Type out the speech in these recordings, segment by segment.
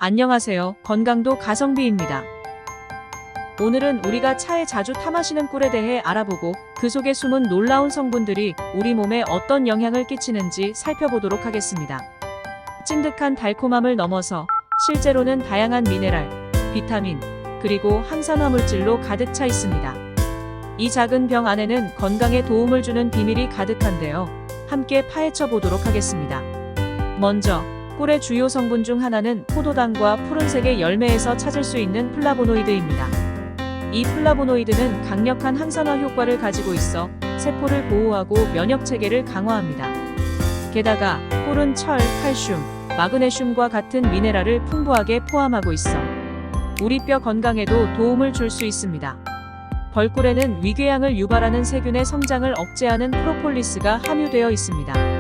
안녕하세요. 건강도 가성비입니다. 오늘은 우리가 차에 자주 타마시는 꿀에 대해 알아보고 그 속에 숨은 놀라운 성분들이 우리 몸에 어떤 영향을 끼치는지 살펴보도록 하겠습니다. 찐득한 달콤함을 넘어서 실제로는 다양한 미네랄, 비타민, 그리고 항산화 물질로 가득 차 있습니다. 이 작은 병 안에는 건강에 도움을 주는 비밀이 가득한데요. 함께 파헤쳐 보도록 하겠습니다. 먼저 꿀의 주요 성분 중 하나는 포도당과 푸른색의 열매에서 찾을 수 있는 플라보노이드입니다. 이 플라보노이드는 강력한 항산화 효과를 가지고 있어 세포를 보호하고 면역 체계를 강화합니다. 게다가 꿀은 철, 칼슘, 마그네슘과 같은 미네랄을 풍부하게 포함하고 있어 우리 뼈 건강에도 도움을 줄 수 있습니다. 벌꿀에는 위궤양을 유발하는 세균의 성장을 억제하는 프로폴리스가 함유되어 있습니다.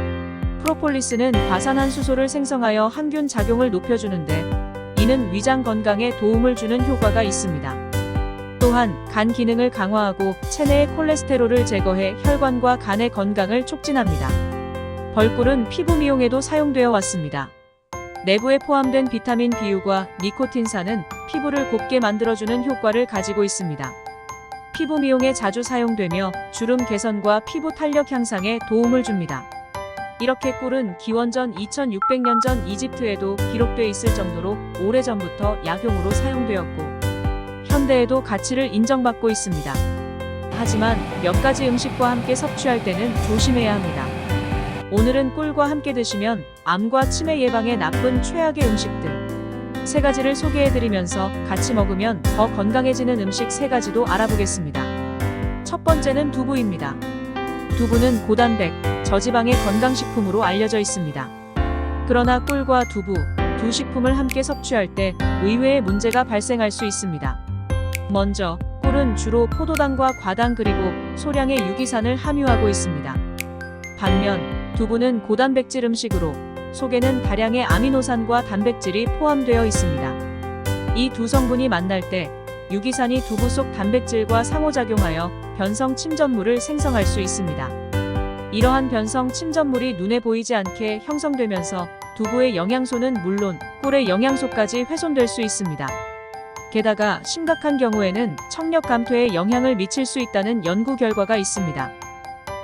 프로폴리스는 과산화 수소를 생성하여 항균 작용을 높여주는데 이는 위장 건강에 도움을 주는 효과가 있습니다. 또한 간 기능을 강화하고 체내의 콜레스테롤을 제거해 혈관과 간의 건강을 촉진합니다. 벌꿀은 피부 미용에도 사용되어 왔습니다. 내부에 포함된 비타민 B유과 니코틴산은 피부를 곱게 만들어주는 효과를 가지고 있습니다. 피부 미용에 자주 사용되며 주름 개선과 피부 탄력 향상에 도움을 줍니다. 이렇게 꿀은 기원전 2600년 전 이집트에도 기록돼 있을 정도로 오래전부터 약용으로 사용되었고 현대에도 가치를 인정받고 있습니다. 하지만 몇 가지 음식과 함께 섭취할 때는 조심해야 합니다. 오늘은 꿀과 함께 드시면 암과 치매 예방에 나쁜 최악의 음식들 3가지를 소개해드리면서 같이 먹으면 더 건강해지는 음식 3가지도 알아보겠습니다. 첫 번째는 두부입니다. 두부는 고단백, 저지방의 건강식품으로 알려져 있습니다. 그러나 꿀과 두부, 두 식품을 함께 섭취할 때 의외의 문제가 발생할 수 있습니다. 먼저, 꿀은 주로 포도당과 과당 그리고 소량의 유기산을 함유하고 있습니다. 반면, 두부는 고단백질 음식으로 속에는 다량의 아미노산과 단백질이 포함되어 있습니다. 이 두 성분이 만날 때 유기산이 두부 속 단백질과 상호작용하여 변성 침전물을 생성할 수 있습니다. 이러한 변성 침전물이 눈에 보이지 않게 형성되면서 두부의 영양소는 물론 꿀의 영양소까지 훼손될 수 있습니다. 게다가 심각한 경우에는 청력 감퇴에 영향을 미칠 수 있다는 연구 결과가 있습니다.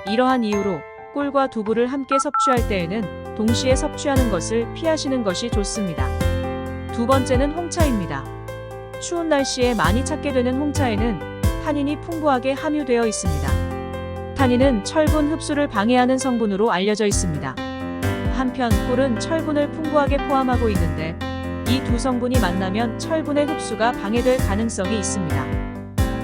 이러한 이유로 꿀과 두부를 함께 섭취할 때에는 동시에 섭취하는 것을 피하시는 것이 좋습니다. 두 번째는 홍차입니다. 추운 날씨에 많이 찾게 되는 홍차에는 타닌이 풍부하게 함유되어 있습니다. 타닌은 철분 흡수를 방해하는 성분으로 알려져 있습니다. 한편 꿀은 철분을 풍부하게 포함하고 있는데 이 두 성분이 만나면 철분의 흡수가 방해될 가능성이 있습니다.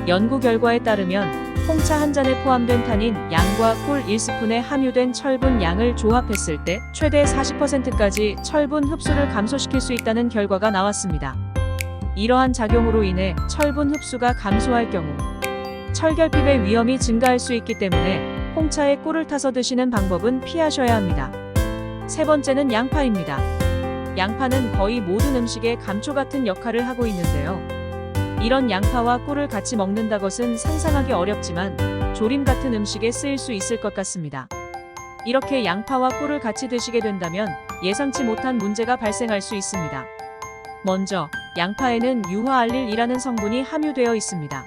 연구 결과에 따르면 홍차 한 잔에 포함된 타닌 양과 꿀 1스푼에 함유된 철분 양을 조합했을 때 최대 40%까지 철분 흡수를 감소시킬 수 있다는 결과가 나왔습니다. 이러한 작용으로 인해 철분 흡수가 감소할 경우 철결핍의 위험이 증가할 수 있기 때문에 홍차에 꿀을 타서 드시는 방법은 피하셔야 합니다. 세 번째는 양파입니다. 양파는 거의 모든 음식에 감초 같은 역할을 하고 있는데요. 이런 양파와 꿀을 같이 먹는다 것은 상상하기 어렵지만 조림 같은 음식에 쓰일 수 있을 것 같습니다. 이렇게 양파와 꿀을 같이 드시게 된다면 예상치 못한 문제가 발생할 수 있습니다. 먼저 양파에는 유화알릴이라는 성분이 함유되어 있습니다.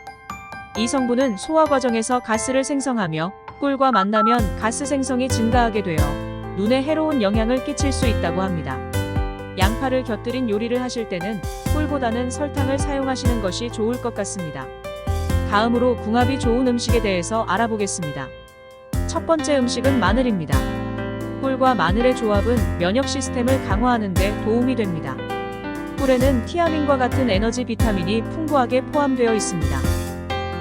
이 성분은 소화 과정에서 가스를 생성하며 꿀과 만나면 가스 생성이 증가하게 되어 눈에 해로운 영향을 끼칠 수 있다고 합니다. 양파를 곁들인 요리를 하실 때는 꿀보다는 설탕을 사용하시는 것이 좋을 것 같습니다. 다음으로 궁합이 좋은 음식에 대해서 알아보겠습니다. 첫 번째 음식은 마늘입니다. 꿀과 마늘의 조합은 면역 시스템을 강화하는 데 도움이 됩니다. 꿀에는 티아민과 같은 에너지 비타민이 풍부하게 포함되어 있습니다.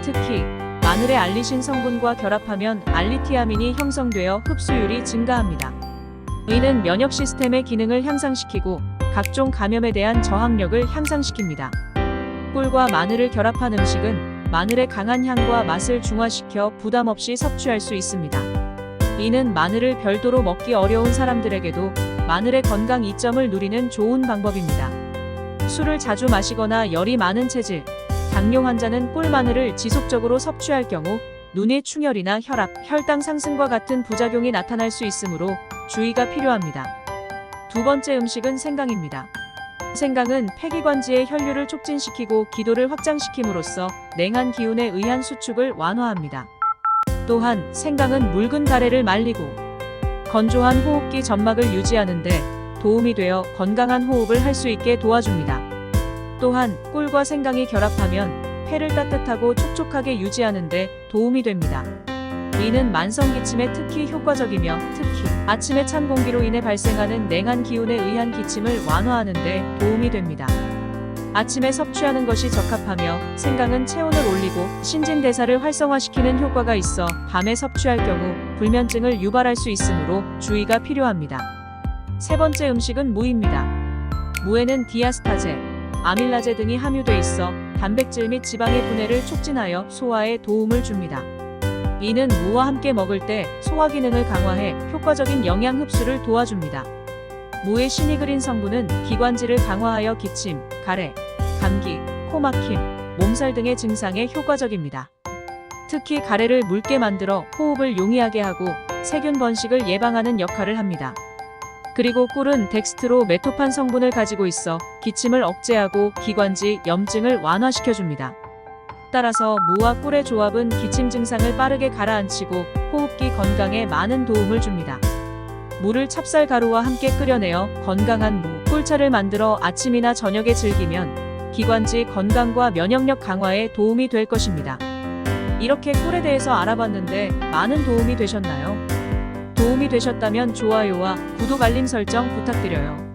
특히 마늘의 알리신 성분과 결합하면 알리티아민이 형성되어 흡수율이 증가합니다. 이는 면역 시스템의 기능을 향상시키고 각종 감염에 대한 저항력을 향상시킵니다. 꿀과 마늘을 결합한 음식은 마늘의 강한 향과 맛을 중화시켜 부담 없이 섭취할 수 있습니다. 이는 마늘을 별도로 먹기 어려운 사람들에게도 마늘의 건강 이점을 누리는 좋은 방법입니다. 술을 자주 마시거나 열이 많은 체질, 당뇨 환자는 꿀마늘을 지속적으로 섭취할 경우 눈의 충혈이나 혈압, 혈당 상승과 같은 부작용이 나타날 수 있으므로 주의가 필요합니다. 두 번째 음식은 생강입니다. 생강은 폐기관지의 혈류를 촉진시키고 기도를 확장시킴으로써 냉한 기운에 의한 수축을 완화합니다. 또한 생강은 묽은 가래를 말리고 건조한 호흡기 점막을 유지하는 데 도움이 되어 건강한 호흡을 할 수 있게 도와줍니다. 또한 꿀과 생강이 결합하면 폐를 따뜻하고 촉촉하게 유지하는 데 도움이 됩니다. 이는 만성기침에 특히 효과적이며 특히 아침에 찬 공기로 인해 발생하는 냉한 기운에 의한 기침을 완화하는 데 도움이 됩니다. 아침에 섭취하는 것이 적합하며 생강은 체온을 올리고 신진대사를 활성화시키는 효과가 있어 밤에 섭취할 경우 불면증을 유발할 수 있으므로 주의가 필요합니다. 세 번째 음식은 무입니다. 무에는 디아스타제, 아밀라제 등이 함유돼 있어 단백질 및 지방의 분해를 촉진하여 소화에 도움을 줍니다. 이는 무와 함께 먹을 때 소화 기능을 강화해 효과적인 영양 흡수를 도와줍니다. 무의 시니그린 성분은 기관지를 강화하여 기침, 가래, 감기, 코막힘, 몸살 등의 증상에 효과적입니다. 특히 가래를 묽게 만들어 호흡을 용이하게 하고 세균 번식을 예방하는 역할을 합니다. 그리고 꿀은 덱스트로메토판 성분을 가지고 있어 기침을 억제하고 기관지 염증을 완화시켜줍니다. 따라서 무와 꿀의 조합은 기침 증상을 빠르게 가라앉히고 호흡기 건강에 많은 도움을 줍니다. 물을 찹쌀가루와 함께 끓여내어 건강한 무, 꿀차를 만들어 아침이나 저녁에 즐기면 기관지 건강과 면역력 강화에 도움이 될 것입니다. 이렇게 꿀에 대해서 알아봤는데 많은 도움이 되셨나요? 도움이 되셨다면 좋아요와 구독 알림 설정 부탁드려요.